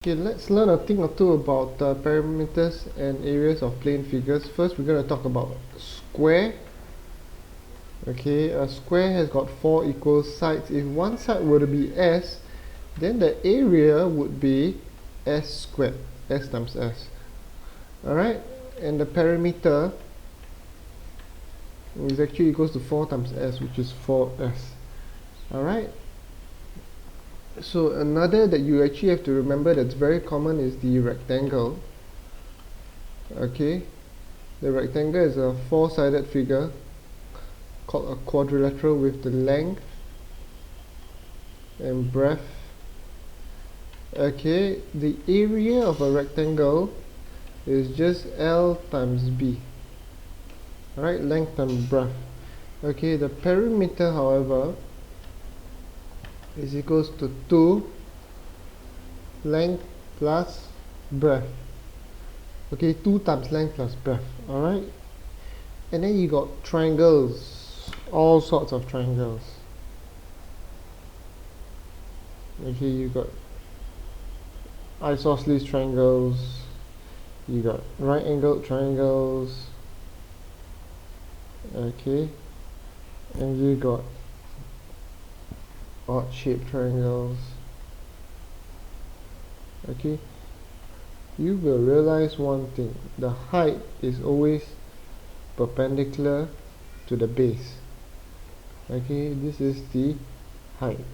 Okay, let's learn a thing or two about perimeters and areas of plane figures. First, we're going to talk about square. Okay, a square has got 4 equal sides. If one side were to be s, then the area would be s squared, s times s. Alright, and the perimeter is actually equals to 4 times s, which is 4s. Alright. So another that you actually have to remember that's very common is the rectangle. Okay, the rectangle is a 4-sided figure called a quadrilateral with the length and breadth. Okay, the area of a rectangle is just L times B. Alright, length times breadth. Okay, the perimeter, however, is equals to 2 length plus breadth. Okay, 2 times length plus breadth. Alright, and then you got triangles, all sorts of triangles. Okay, you got isosceles triangles, you got right angled triangles, okay, and you got odd shaped triangles. Okay, you will realize one thing: the height is always perpendicular to the base. Okay, this is the height.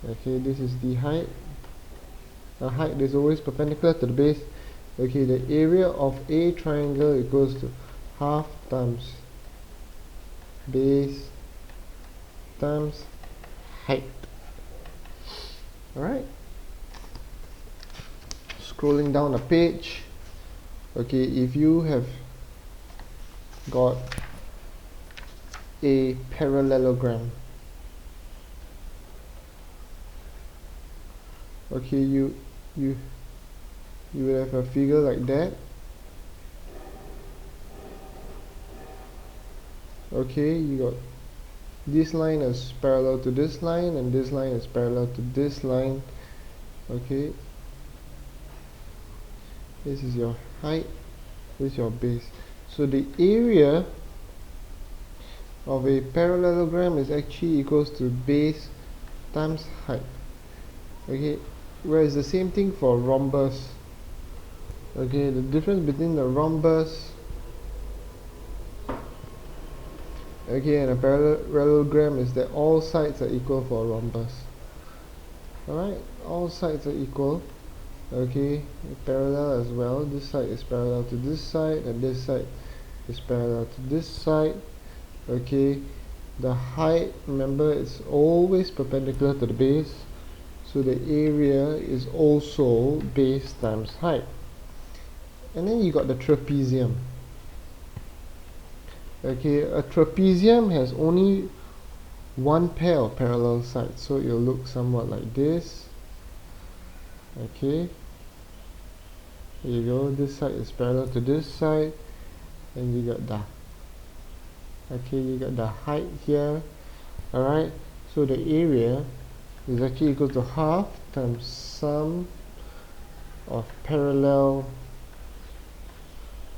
Okay, this is the height. The height is always perpendicular to the base. Okay, the area of a triangle equals to half times base times height. Alright, scrolling down a page. Okay, if you have got a parallelogram, okay, you will have a figure like that. Okay, you got this line is parallel to this line and this line is parallel to this line. Okay, this is your height, this is your base. So the area of a parallelogram is actually equals to base times height. Okay, whereas the same thing for rhombus. Okay, the difference between the rhombus, okay, and a parallelogram is that all sides are equal for a rhombus. Alright, all sides are equal. Okay, parallel as well. This side is parallel to this side and this side is parallel to this side. Okay, the height, remember, is always perpendicular to the base, so the area is also base times height. And then you got the trapezium. Okay, a trapezium has only one pair of parallel sides, so it'll look somewhat like this. Okay, here you go, this side is parallel to this side, and you got the height here. Alright, so the area is actually equal to half times sum of parallel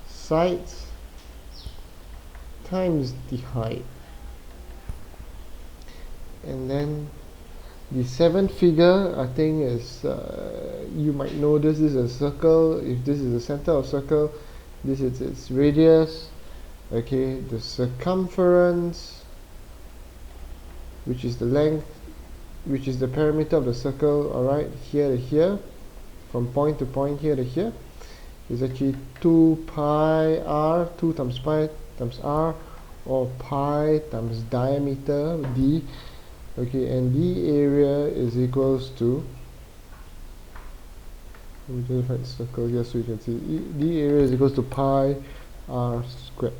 sides times the height. And then the 7th figure, I think, is you might know this is a circle. If this is the center of circle, this is its radius. Okay, the circumference, which is the length, which is the perimeter of the circle. Alright, here to here, from point to point, here to here, is actually 2 pi r, 2 times pi times r, or pi times diameter d. Okay, and the area is equals to, let me just write circle here so you can see, the area is equals to pi r squared.